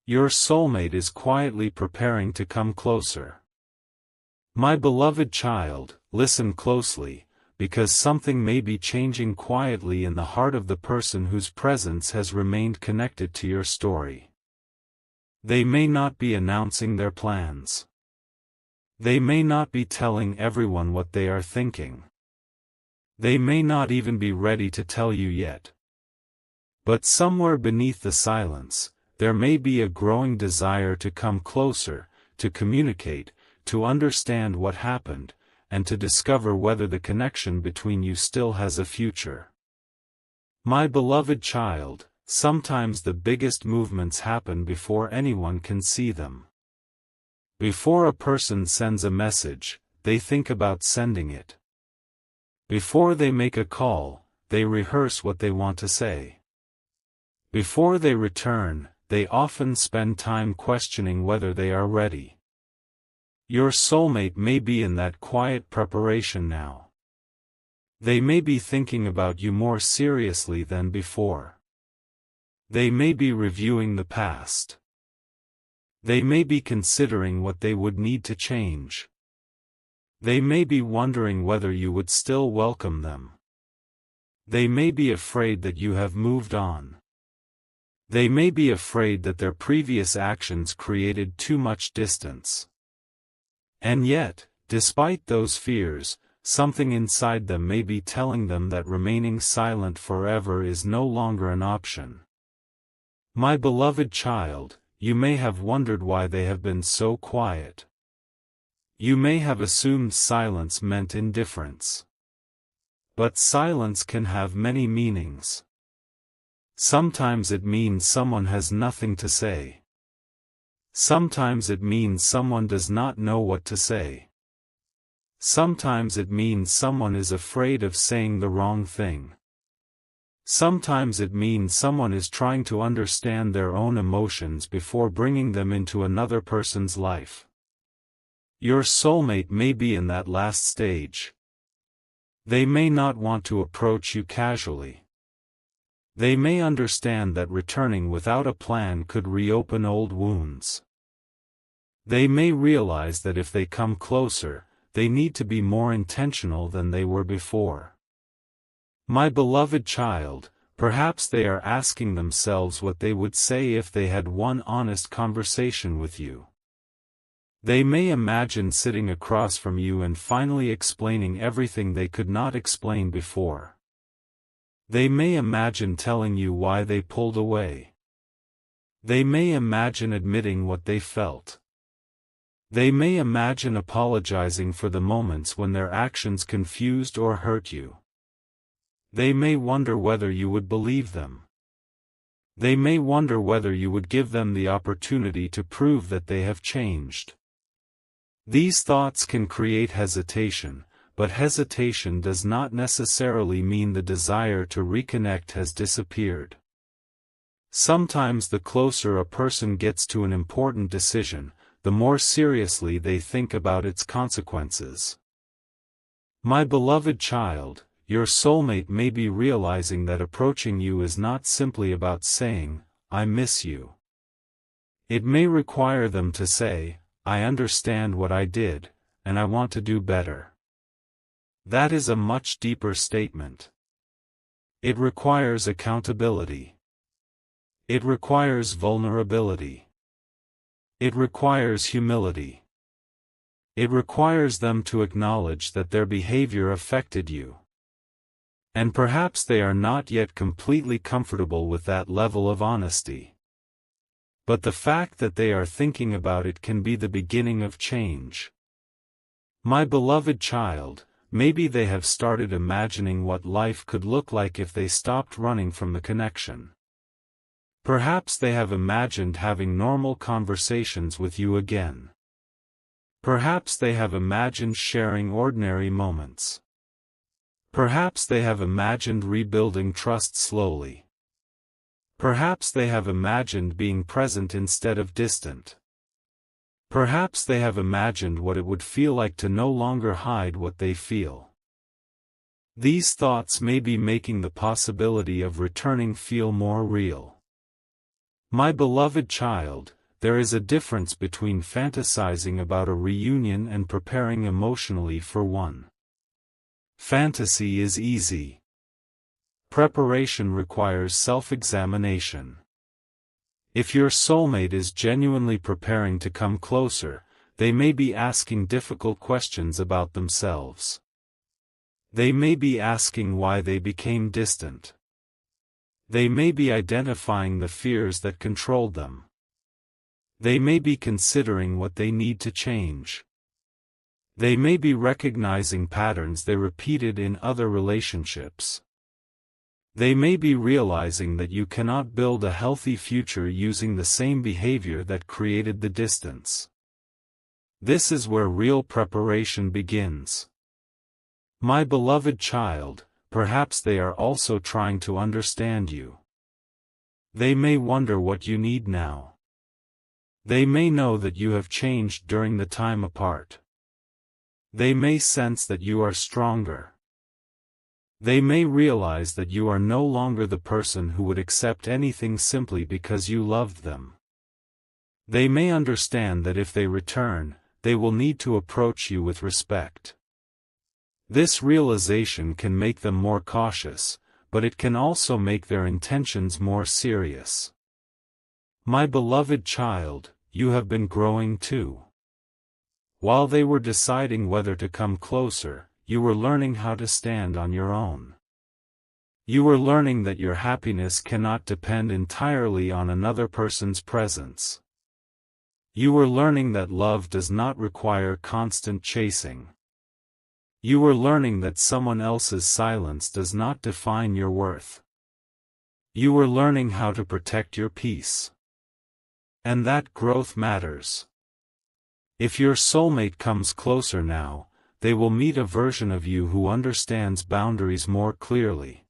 Your soulmate is quietly preparing to come closer. My beloved child, listen closely, because something may be changing quietly in the heart of the person whose presence has remained connected to your story. They may not be announcing their plans. They may not be telling everyone what they are thinking. They may not even be ready to tell you yet. But somewhere beneath the silence, there may be a growing desire to come closer, to communicate, to understand what happened, and to discover whether the connection between you still has a future. My beloved child, sometimes the biggest movements happen before anyone can see them. Before a person sends a message, they think about sending it. Before they make a call, they rehearse what they want to say. Before they return, they often spend time questioning whether they are ready. Your soulmate may be in that quiet preparation now. They may be thinking about you more seriously than before. They may be reviewing the past. They may be considering what they would need to change. They may be wondering whether you would still welcome them. They may be afraid that you have moved on. They may be afraid that their previous actions created too much distance. And yet, despite those fears, something inside them may be telling them that remaining silent forever is no longer an option. My beloved child, you may have wondered why they have been so quiet. You may have assumed silence meant indifference. But silence can have many meanings. Sometimes it means someone has nothing to say. Sometimes it means someone does not know what to say. Sometimes it means someone is afraid of saying the wrong thing. Sometimes it means someone is trying to understand their own emotions before bringing them into another person's life. Your soulmate may be in that last stage. They may not want to approach you casually. They may understand that returning without a plan could reopen old wounds. They may realize that if they come closer, they need to be more intentional than they were before. My beloved child, perhaps they are asking themselves what they would say if they had one honest conversation with you. They may imagine sitting across from you and finally explaining everything they could not explain before. They may imagine telling you why they pulled away. They may imagine admitting what they felt. They may imagine apologizing for the moments when their actions confused or hurt you. They may wonder whether you would believe them. They may wonder whether you would give them the opportunity to prove that they have changed. These thoughts can create hesitation, but hesitation does not necessarily mean the desire to reconnect has disappeared. Sometimes the closer a person gets to an important decision, the more seriously they think about its consequences. My beloved child, your soulmate may be realizing that approaching you is not simply about saying, "I miss you." It may require them to say, "I understand what I did, and I want to do better." That is a much deeper statement. It requires accountability. It requires vulnerability. It requires humility. It requires them to acknowledge that their behavior affected you. And perhaps they are not yet completely comfortable with that level of honesty. But the fact that they are thinking about it can be the beginning of change. My beloved child, maybe they have started imagining what life could look like if they stopped running from the connection. Perhaps they have imagined having normal conversations with you again. Perhaps they have imagined sharing ordinary moments. Perhaps they have imagined rebuilding trust slowly. Perhaps they have imagined being present instead of distant. Perhaps they have imagined what it would feel like to no longer hide what they feel. These thoughts may be making the possibility of returning feel more real. My beloved child, there is a difference between fantasizing about a reunion and preparing emotionally for one. Fantasy is easy. Preparation requires self-examination. If your soulmate is genuinely preparing to come closer, they may be asking difficult questions about themselves. They may be asking why they became distant. They may be identifying the fears that controlled them. They may be considering what they need to change. They may be recognizing patterns they repeated in other relationships. They may be realizing that you cannot build a healthy future using the same behavior that created the distance. This is where real preparation begins. My beloved child, perhaps they are also trying to understand you. They may wonder what you need now. They may know that you have changed during the time apart. They may sense that you are stronger. They may realize that you are no longer the person who would accept anything simply because you loved them. They may understand that if they return, they will need to approach you with respect. This realization can make them more cautious, but it can also make their intentions more serious. My beloved child, you have been growing too. While they were deciding whether to come closer, you were learning how to stand on your own. You were learning that your happiness cannot depend entirely on another person's presence. You were learning that love does not require constant chasing. You were learning that someone else's silence does not define your worth. You were learning how to protect your peace. And that growth matters. If your soulmate comes closer now, they will meet a version of you who understands boundaries more clearly.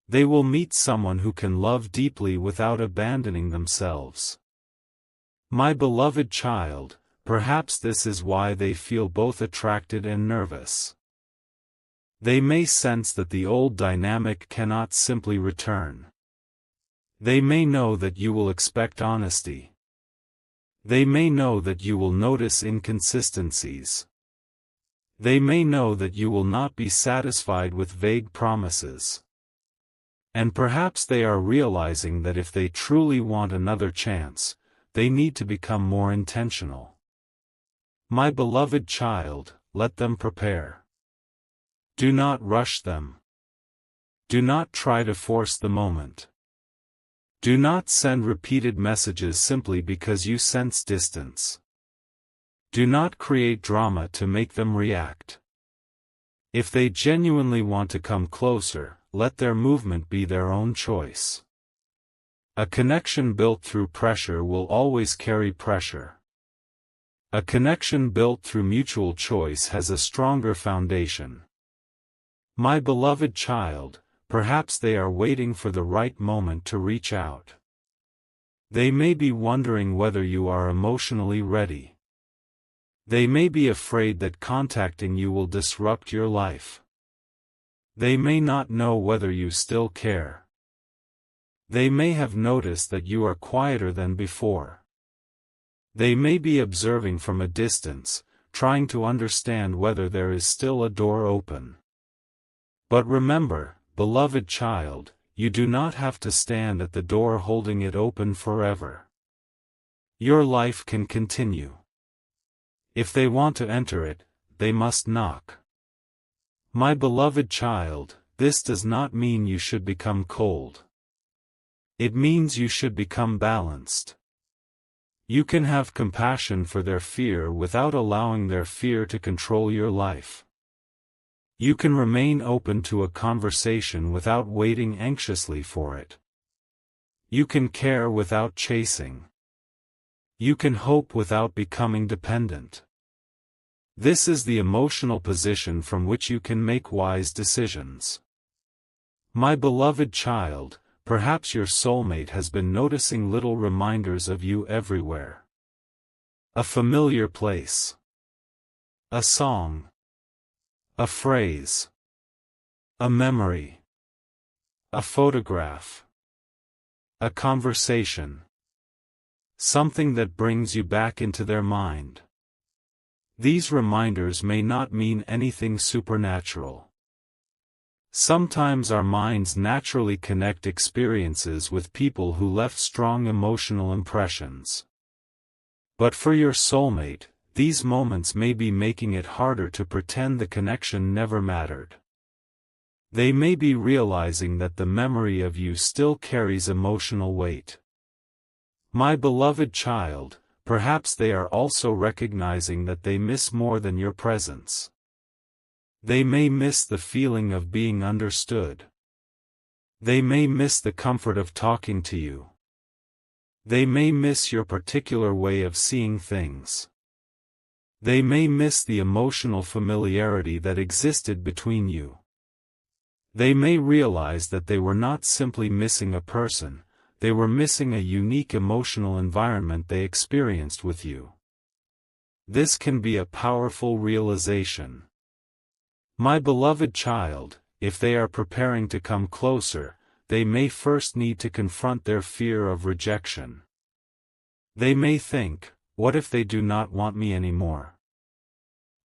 They will meet someone who can love deeply without abandoning themselves. My beloved child, perhaps this is why they feel both attracted and nervous. They may sense that the old dynamic cannot simply return. They may know that you will expect honesty. They may know that you will notice inconsistencies. They may know that you will not be satisfied with vague promises. And perhaps they are realizing that if they truly want another chance, they need to become more intentional. My beloved child, let them prepare. Do not rush them. Do not try to force the moment. Do not send repeated messages simply because you sense distance. Do not create drama to make them react. If they genuinely want to come closer, let their movement be their own choice. A connection built through pressure will always carry pressure. A connection built through mutual choice has a stronger foundation. My beloved child, perhaps they are waiting for the right moment to reach out. They may be wondering whether you are emotionally ready. They may be afraid that contacting you will disrupt your life. They may not know whether you still care. They may have noticed that you are quieter than before. They may be observing from a distance, trying to understand whether there is still a door open. But remember, beloved child, you do not have to stand at the door holding it open forever. Your life can continue. If they want to enter it, they must knock. My beloved child, this does not mean you should become cold. It means you should become balanced. You can have compassion for their fear without allowing their fear to control your life. You can remain open to a conversation without waiting anxiously for it. You can care without chasing. You can hope without becoming dependent. This is the emotional position from which you can make wise decisions. My beloved child, perhaps your soulmate has been noticing little reminders of you everywhere. A familiar place. A song. A phrase. A memory. A photograph. A conversation. Something that brings you back into their mind. These reminders may not mean anything supernatural. Sometimes our minds naturally connect experiences with people who left strong emotional impressions. But for your soulmate, these moments may be making it harder to pretend the connection never mattered. They may be realizing that the memory of you still carries emotional weight. My beloved child, perhaps they are also recognizing that they miss more than your presence. They may miss the feeling of being understood. They may miss the comfort of talking to you. They may miss your particular way of seeing things. They may miss the emotional familiarity that existed between you. They may realize that they were not simply missing a person, they were missing a unique emotional environment they experienced with you. This can be a powerful realization. My beloved child, if they are preparing to come closer, they may first need to confront their fear of rejection. They may think, what if they do not want me anymore?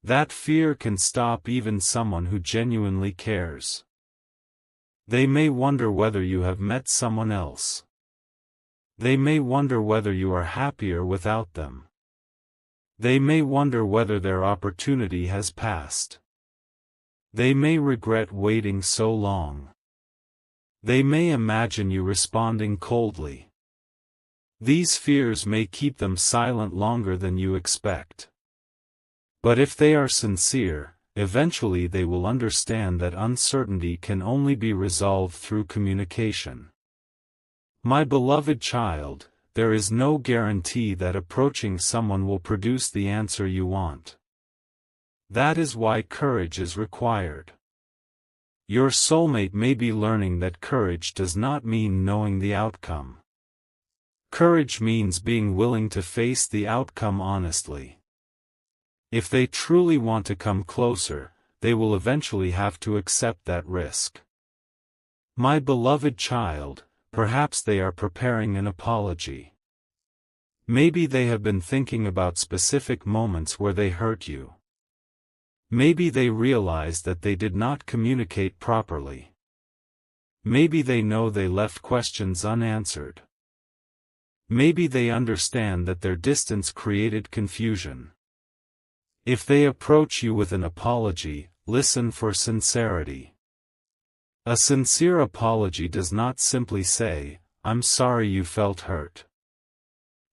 That fear can stop even someone who genuinely cares. They may wonder whether you have met someone else. They may wonder whether you are happier without them. They may wonder whether their opportunity has passed. They may regret waiting so long. They may imagine you responding coldly. These fears may keep them silent longer than you expect. But if they are sincere, eventually they will understand that uncertainty can only be resolved through communication. My beloved child, there is no guarantee that approaching someone will produce the answer you want. That is why courage is required. Your soulmate may be learning that courage does not mean knowing the outcome. Courage means being willing to face the outcome honestly. If they truly want to come closer, they will eventually have to accept that risk. My beloved child, perhaps they are preparing an apology. Maybe they have been thinking about specific moments where they hurt you. Maybe they realize that they did not communicate properly. Maybe they know they left questions unanswered. Maybe they understand that their distance created confusion. If they approach you with an apology, listen for sincerity. A sincere apology does not simply say, "I'm sorry you felt hurt."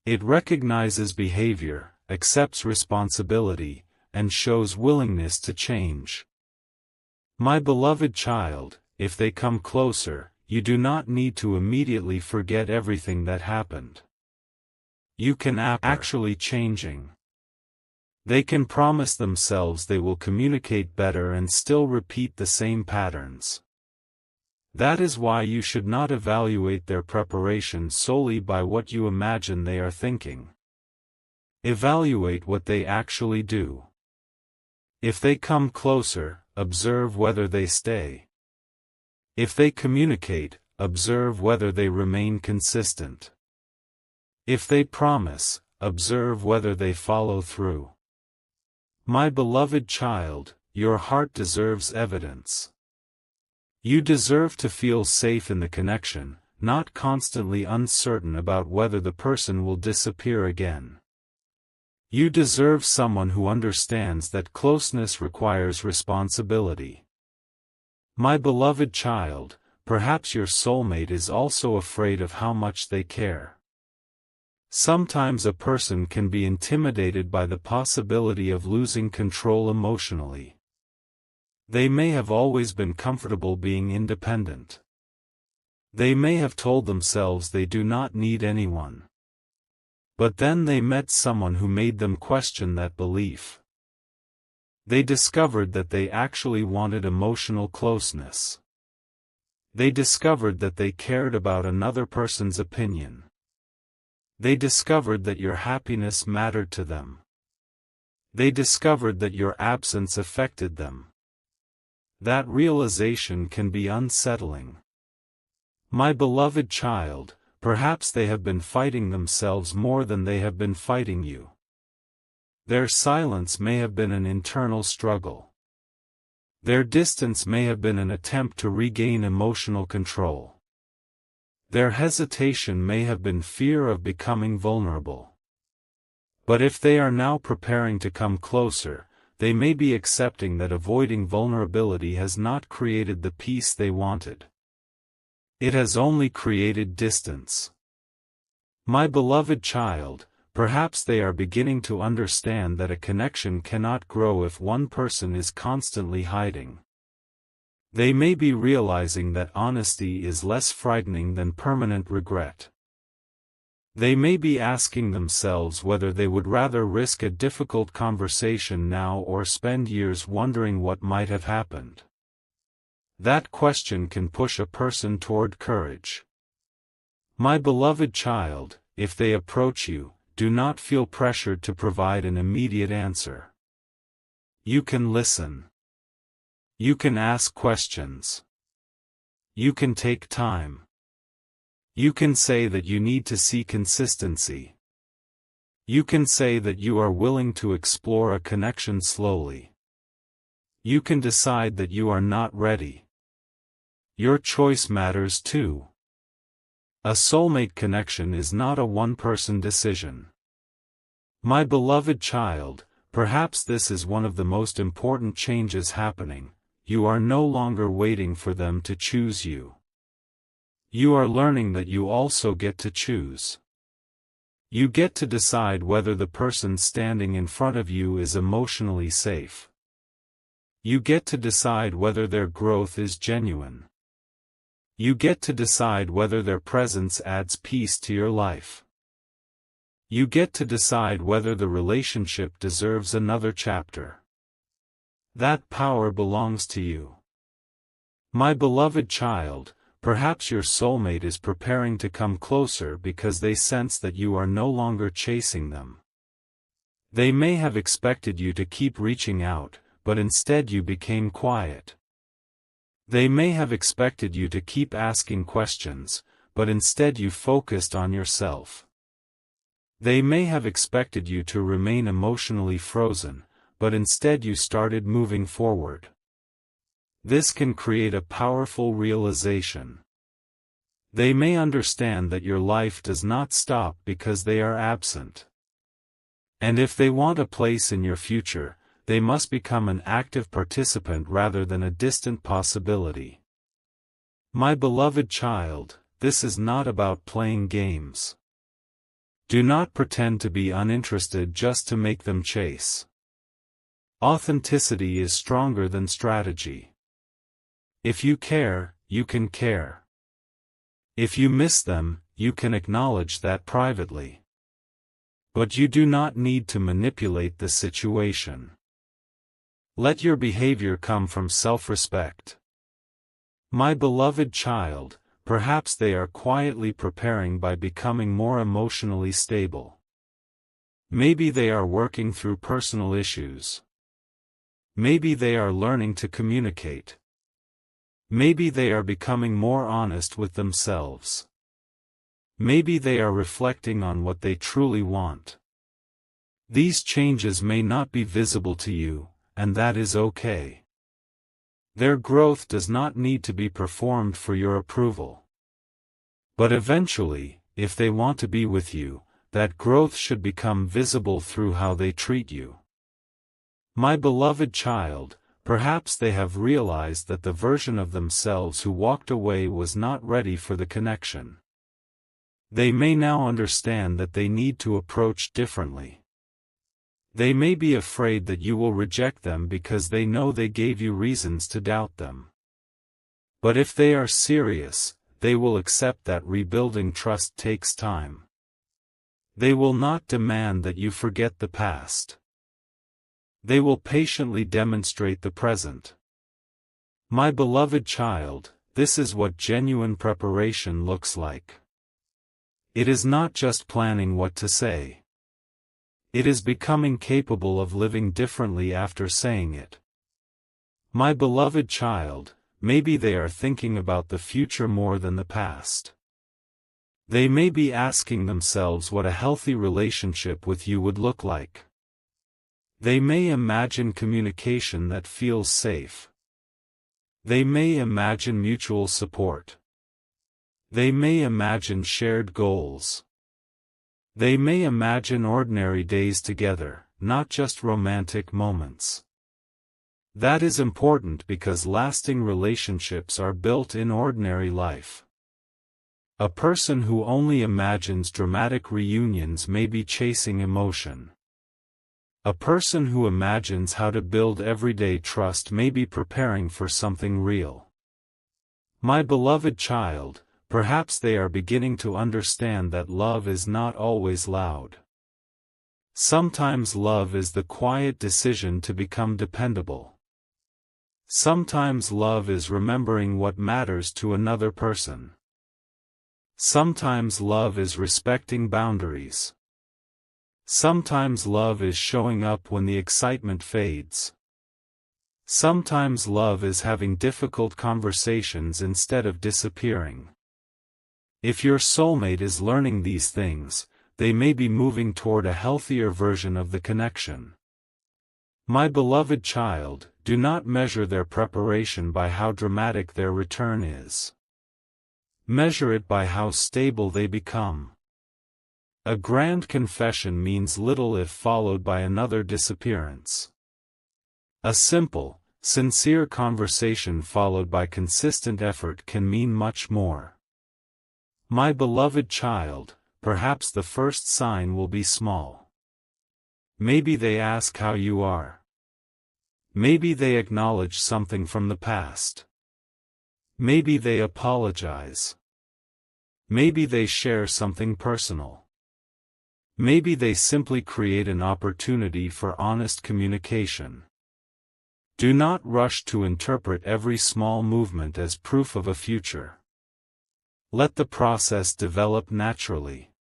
It recognizes behavior, accepts responsibility, and shows willingness to change. My beloved child, if they come closer, you do not need to immediately forget everything that happened. You can actually changing. They can promise themselves they will communicate better and still repeat the same patterns. That is why you should not evaluate their preparation solely by what you imagine they are thinking. Evaluate what they actually do. If they come closer, observe whether they stay. If they communicate, observe whether they remain consistent. If they promise, observe whether they follow through. My beloved child, your heart deserves evidence. You deserve to feel safe in the connection, not constantly uncertain about whether the person will disappear again. You deserve someone who understands that closeness requires responsibility. My beloved child, perhaps your soulmate is also afraid of how much they care. Sometimes a person can be intimidated by the possibility of losing control emotionally. They may have always been comfortable being independent. They may have told themselves they do not need anyone. But then they met someone who made them question that belief. They discovered that they actually wanted emotional closeness. They discovered that they cared about another person's opinion. They discovered that your happiness mattered to them. They discovered that your absence affected them. That realization can be unsettling. My beloved child, perhaps they have been fighting themselves more than they have been fighting you. Their silence may have been an internal struggle. Their distance may have been an attempt to regain emotional control. Their hesitation may have been fear of becoming vulnerable. But if they are now preparing to come closer, they may be accepting that avoiding vulnerability has not created the peace they wanted. It has only created distance. My beloved child, perhaps they are beginning to understand that a connection cannot grow if one person is constantly hiding. They may be realizing that honesty is less frightening than permanent regret. They may be asking themselves whether they would rather risk a difficult conversation now or spend years wondering what might have happened. That question can push a person toward courage. My beloved child, if they approach you, do not feel pressured to provide an immediate answer. You can listen. You can ask questions. You can take time. You can say that you need to see consistency. You can say that you are willing to explore a connection slowly. You can decide that you are not ready. Your choice matters too. A soulmate connection is not a one-person decision. My beloved child, perhaps this is one of the most important changes happening. You are no longer waiting for them to choose you. You are learning that you also get to choose. You get to decide whether the person standing in front of you is emotionally safe. You get to decide whether their growth is genuine. You get to decide whether their presence adds peace to your life. You get to decide whether the relationship deserves another chapter. That power belongs to you. My beloved child, perhaps your soulmate is preparing to come closer because they sense that you are no longer chasing them. They may have expected you to keep reaching out, but instead you became quiet. They may have expected you to keep asking questions, but instead you focused on yourself. They may have expected you to remain emotionally frozen, but instead you started moving forward. This can create a powerful realization. They may understand that your life does not stop because they are absent. And if they want a place in your future, they must become an active participant rather than a distant possibility. My beloved child, this is not about playing games. Do not pretend to be uninterested just to make them chase. Authenticity is stronger than strategy. If you care, you can care. If you miss them, you can acknowledge that privately. But you do not need to manipulate the situation. Let your behavior come from self-respect. My beloved child, perhaps they are quietly preparing by becoming more emotionally stable. Maybe they are working through personal issues. Maybe they are learning to communicate. Maybe they are becoming more honest with themselves. Maybe they are reflecting on what they truly want. These changes may not be visible to you, and that is okay. Their growth does not need to be performed for your approval. But eventually, if they want to be with you, that growth should become visible through how they treat you. My beloved child, perhaps they have realized that the version of themselves who walked away was not ready for the connection. They may now understand that they need to approach differently. They may be afraid that you will reject them because they know they gave you reasons to doubt them. But if they are serious, they will accept that rebuilding trust takes time. They will not demand that you forget the past. They will patiently demonstrate the present. My beloved child, this is what genuine preparation looks like. It is not just planning what to say. It is becoming capable of living differently after saying it. My beloved child, maybe they are thinking about the future more than the past. They may be asking themselves what a healthy relationship with you would look like. They may imagine communication that feels safe. They may imagine mutual support. They may imagine shared goals. They may imagine ordinary days together, not just romantic moments. That is important because lasting relationships are built in ordinary life. A person who only imagines dramatic reunions may be chasing emotion. A person who imagines how to build everyday trust may be preparing for something real. My beloved child, perhaps they are beginning to understand that love is not always loud. Sometimes love is the quiet decision to become dependable. Sometimes love is remembering what matters to another person. Sometimes love is respecting boundaries. Sometimes love is showing up when the excitement fades. Sometimes love is having difficult conversations instead of disappearing. If your soulmate is learning these things, they may be moving toward a healthier version of the connection. My beloved child, do not measure their preparation by how dramatic their return is. Measure it by how stable they become. A grand confession means little if followed by another disappearance. A simple, sincere conversation followed by consistent effort can mean much more. My beloved child, perhaps the first sign will be small. Maybe they ask how you are. Maybe they acknowledge something from the past. Maybe they apologize. Maybe they share something personal. Maybe they simply create an opportunity for honest communication. Do not rush to interpret every small movement as proof of a future. Let the process develop naturally.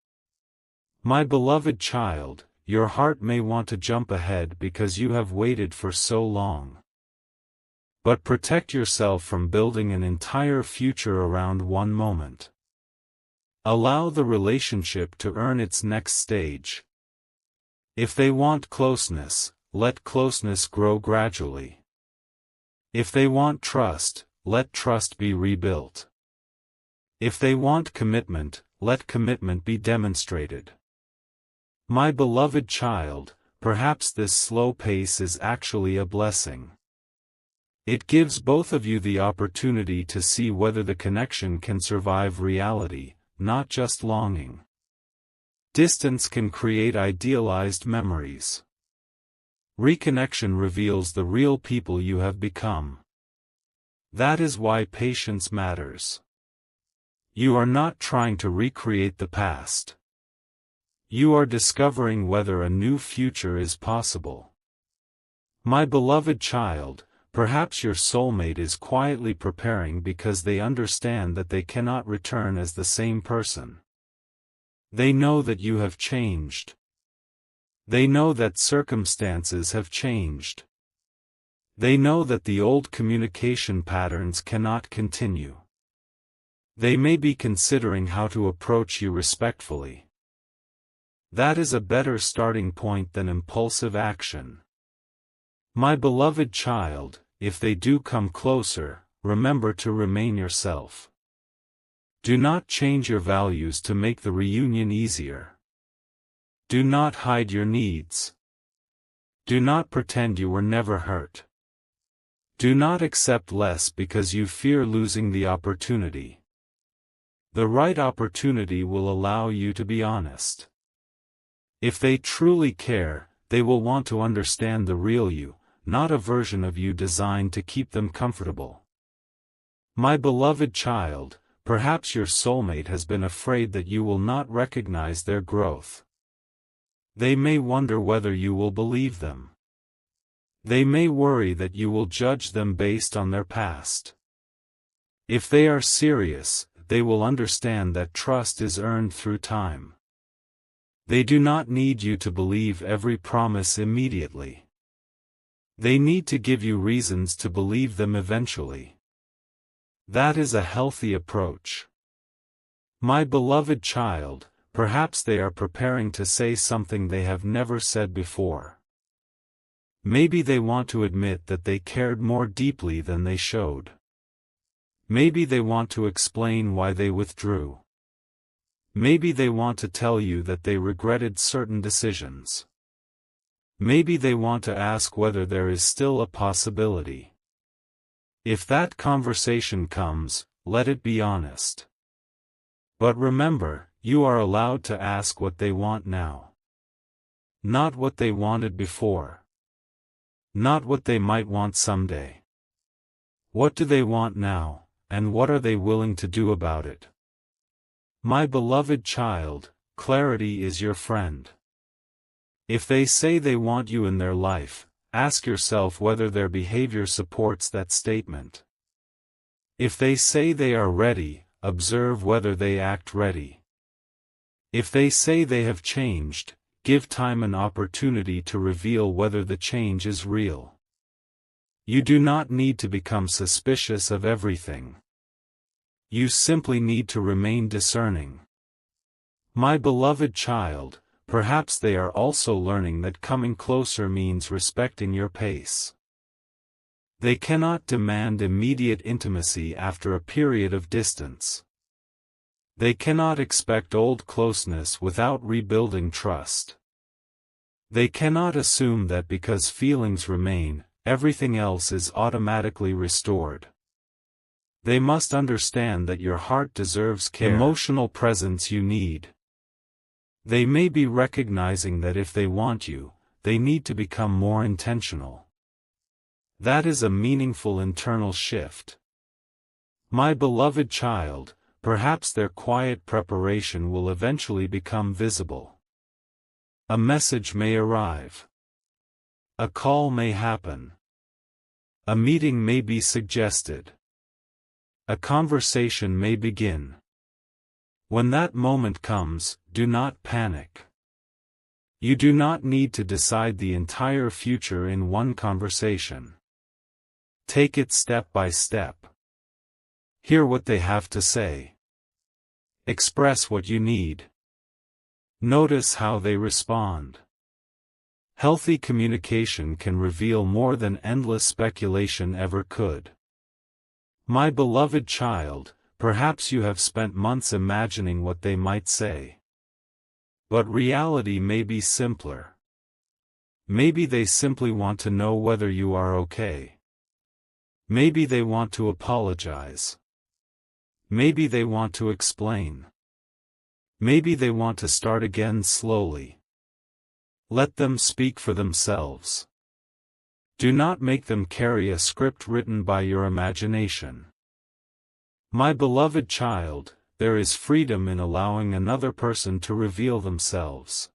My beloved child, your heart may want to jump ahead because you have waited for so long. But protect yourself from building an entire future around one moment. Allow the relationship to earn its next stage. If they want closeness, let closeness grow gradually. If they want trust, let trust be rebuilt. If they want commitment, let commitment be demonstrated. My beloved child, perhaps this slow pace is actually a blessing. It gives both of you the opportunity to see whether the connection can survive reality, not just longing. Distance can create idealized memories. Reconnection reveals the real people you have become. That is why patience matters. You are not trying to recreate the past. You are discovering whether a new future is possible. My beloved child, perhaps your soulmate is quietly preparing because they understand that they cannot return as the same person. They know that you have changed. They know that circumstances have changed. They know that the old communication patterns cannot continue. They may be considering how to approach you respectfully. That is a better starting point than impulsive action. My beloved child, if they do come closer, remember to remain yourself. Do not change your values to make the reunion easier. Do not hide your needs. Do not pretend you were never hurt. Do not accept less because you fear losing the opportunity. The right opportunity will allow you to be honest. If they truly care, they will want to understand the real you, not a version of you designed to keep them comfortable. My beloved child, perhaps your soulmate has been afraid that you will not recognize their growth. They may wonder whether you will believe them. They may worry that you will judge them based on their past. If they are serious, they will understand that trust is earned through time. They do not need you to believe every promise immediately. They need to give you reasons to believe them eventually. That is a healthy approach. My beloved child, perhaps they are preparing to say something they have never said before. Maybe they want to admit that they cared more deeply than they showed. Maybe they want to explain why they withdrew. Maybe they want to tell you that they regretted certain decisions. Maybe they want to ask whether there is still a possibility. If that conversation comes, let it be honest. But remember, you are allowed to ask what they want now. Not what they wanted before. Not what they might want someday. What do they want now, and what are they willing to do about it? My beloved child, clarity is your friend. If they say they want you in their life, ask yourself whether their behavior supports that statement. If they say they are ready, observe whether they act ready. If they say they have changed, give time an opportunity to reveal whether the change is real. You do not need to become suspicious of everything. You simply need to remain discerning. My beloved child, perhaps they are also learning that coming closer means respecting your pace. They cannot demand immediate intimacy after a period of distance. They cannot expect old closeness without rebuilding trust. They cannot assume that because feelings remain, everything else is automatically restored. They must understand that your heart deserves care, emotional presence you need. They may be recognizing that if they want you, they need to become more intentional. That is a meaningful internal shift. My beloved child, perhaps their quiet preparation will eventually become visible. A message may arrive. A call may happen. A meeting may be suggested. A conversation may begin. When that moment comes, do not panic. You do not need to decide the entire future in one conversation. Take it step by step. Hear what they have to say. Express what you need. Notice how they respond. Healthy communication can reveal more than endless speculation ever could. My beloved child, perhaps you have spent months imagining what they might say. But reality may be simpler. Maybe they simply want to know whether you are okay. Maybe they want to apologize. Maybe they want to explain. Maybe they want to start again slowly. Let them speak for themselves. Do not make them carry a script written by your imagination. My beloved child, there is freedom in allowing another person to reveal themselves.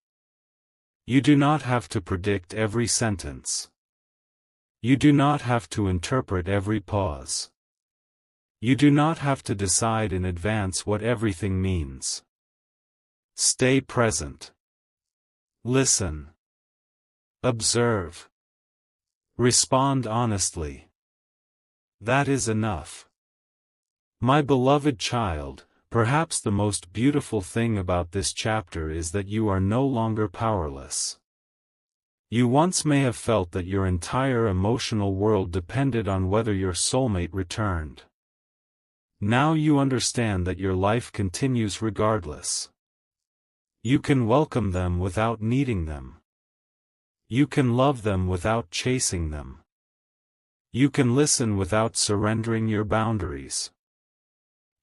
You do not have to predict every sentence. You do not have to interpret every pause. You do not have to decide in advance what everything means. Stay present. Listen. Observe. Respond honestly. That is enough. My beloved child, perhaps the most beautiful thing about this chapter is that you are no longer powerless. You once may have felt that your entire emotional world depended on whether your soulmate returned. Now you understand that your life continues regardless. You can welcome them without needing them. You can love them without chasing them. You can listen without surrendering your boundaries.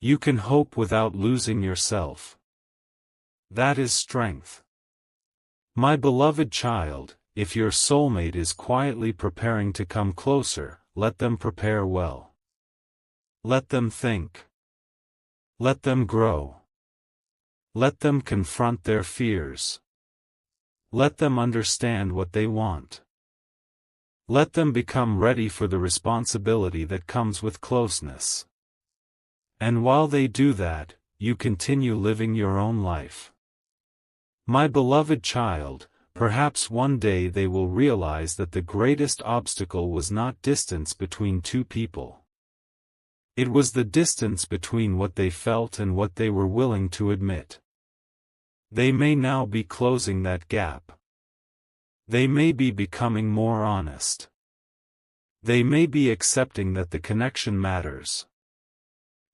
You can hope without losing yourself. That is strength. My beloved child, if your soulmate is quietly preparing to come closer, let them prepare well. Let them think. Let them grow. Let them confront their fears. Let them understand what they want. Let them become ready for the responsibility that comes with closeness. And while they do that, you continue living your own life. My beloved child, perhaps one day they will realize that the greatest obstacle was not distance between two people. It was the distance between what they felt and what they were willing to admit. They may now be closing that gap. They may be becoming more honest. They may be accepting that the connection matters.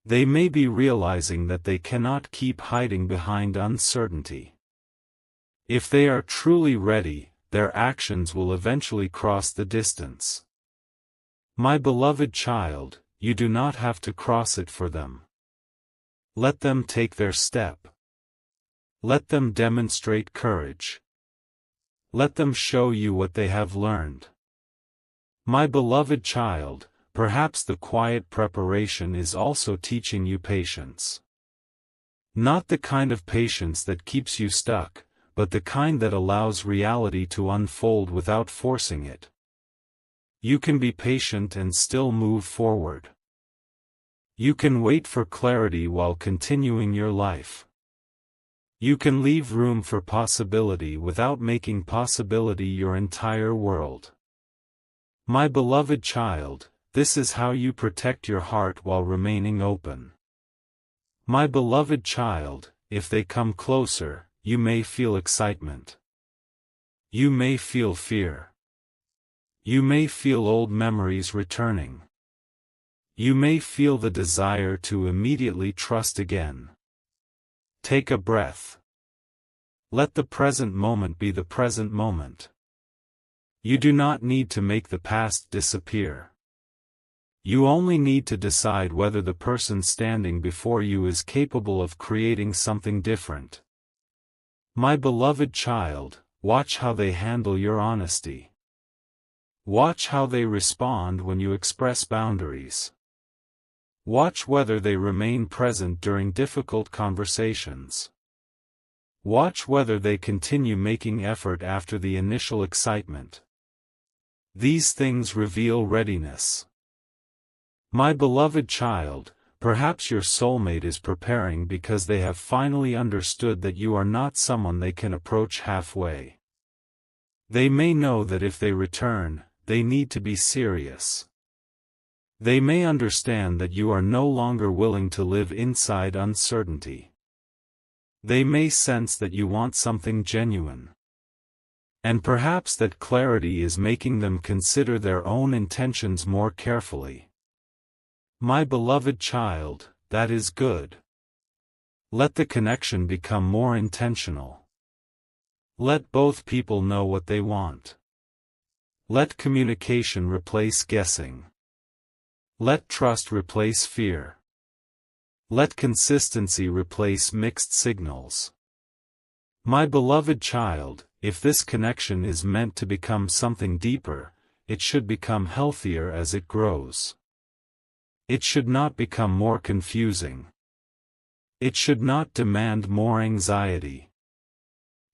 They may be realizing that they cannot keep hiding behind uncertainty. If they are truly ready, their actions will eventually cross the distance. My beloved child, you do not have to cross it for them. Let them take their step. Let them demonstrate courage. Let them show you what they have learned. My beloved child, perhaps the quiet preparation is also teaching you patience. Not the kind of patience that keeps you stuck, but the kind that allows reality to unfold without forcing it. You can be patient and still move forward. You can wait for clarity while continuing your life. You can leave room for possibility without making possibility your entire world. My beloved child, this is how you protect your heart while remaining open. My beloved child, if they come closer, you may feel excitement. You may feel fear. You may feel old memories returning. You may feel the desire to immediately trust again. Take a breath. Let the present moment be the present moment. You do not need to make the past disappear. You only need to decide whether the person standing before you is capable of creating something different. My beloved child, watch how they handle your honesty. Watch how they respond when you express boundaries. Watch whether they remain present during difficult conversations. Watch whether they continue making effort after the initial excitement. These things reveal readiness. My beloved child, perhaps your soulmate is preparing because they have finally understood that you are not someone they can approach halfway. They may know that if they return, they need to be serious. They may understand that you are no longer willing to live inside uncertainty. They may sense that you want something genuine. And perhaps that clarity is making them consider their own intentions more carefully. My beloved child, that is good. Let the connection become more intentional. Let both people know what they want. Let communication replace guessing. Let trust replace fear. Let consistency replace mixed signals. My beloved child, if this connection is meant to become something deeper, it should become healthier as it grows. It should not become more confusing. It should not demand more anxiety.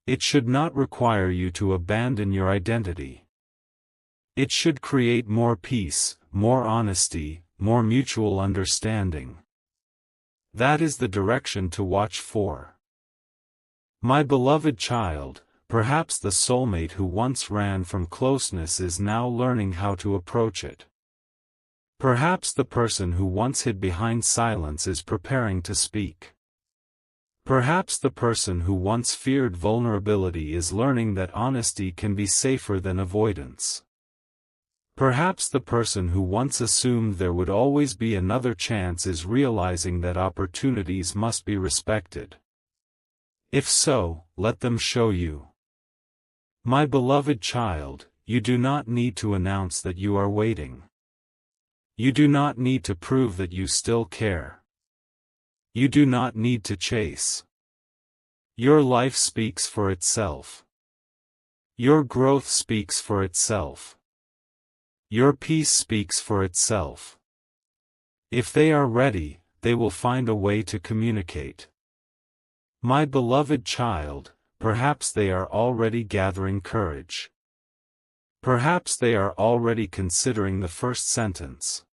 It should not require you to abandon your identity. It should create more peace, more honesty, more mutual understanding. That is the direction to watch for. My beloved child, perhaps the soulmate who once ran from closeness is now learning how to approach it. Perhaps the person who once hid behind silence is preparing to speak. Perhaps the person who once feared vulnerability is learning that honesty can be safer than avoidance. Perhaps the person who once assumed there would always be another chance is realizing that opportunities must be respected. If so, let them show you. My beloved child, you do not need to announce that you are waiting. You do not need to prove that you still care. You do not need to chase. Your life speaks for itself. Your growth speaks for itself. Your peace speaks for itself. If they are ready, they will find a way to communicate. My beloved child, perhaps they are already gathering courage. Perhaps they are already considering the first sentence.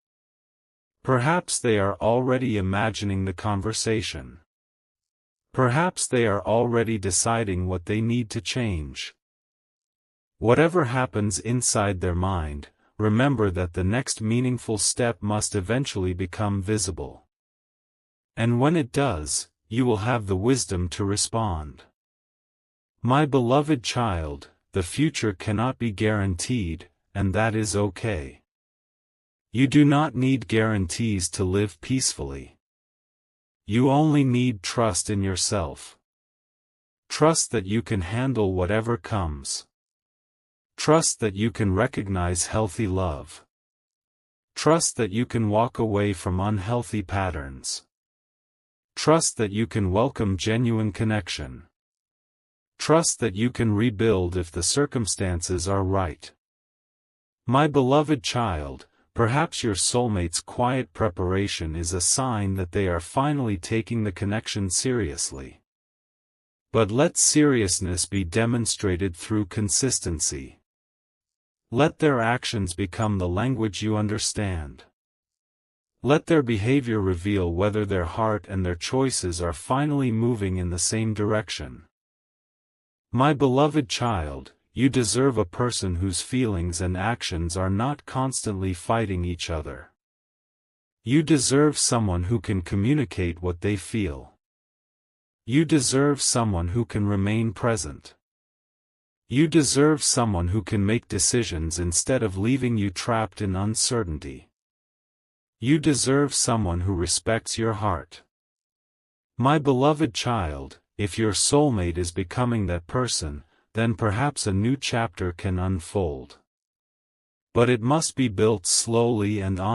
Perhaps they are already imagining the conversation. Perhaps they are already deciding what they need to change. Whatever happens inside their mind, remember that the next meaningful step must eventually become visible. And when it does, you will have the wisdom to respond. My beloved child, the future cannot be guaranteed, and that is okay. You do not need guarantees to live peacefully. You only need trust in yourself. Trust that you can handle whatever comes. Trust that you can recognize healthy love. Trust that you can walk away from unhealthy patterns. Trust that you can welcome genuine connection. Trust that you can rebuild if the circumstances are right. My beloved child, perhaps your soulmate's quiet preparation is a sign that they are finally taking the connection seriously. But let seriousness be demonstrated through consistency. Let their actions become the language you understand. Let their behavior reveal whether their heart and their choices are finally moving in the same direction. My beloved child, you deserve a person whose feelings and actions are not constantly fighting each other. You deserve someone who can communicate what they feel. You deserve someone who can remain present. You deserve someone who can make decisions instead of leaving you trapped in uncertainty. You deserve someone who respects your heart. My beloved child, if your soulmate is becoming that person, then perhaps a new chapter can unfold. But it must be built slowly and honestly.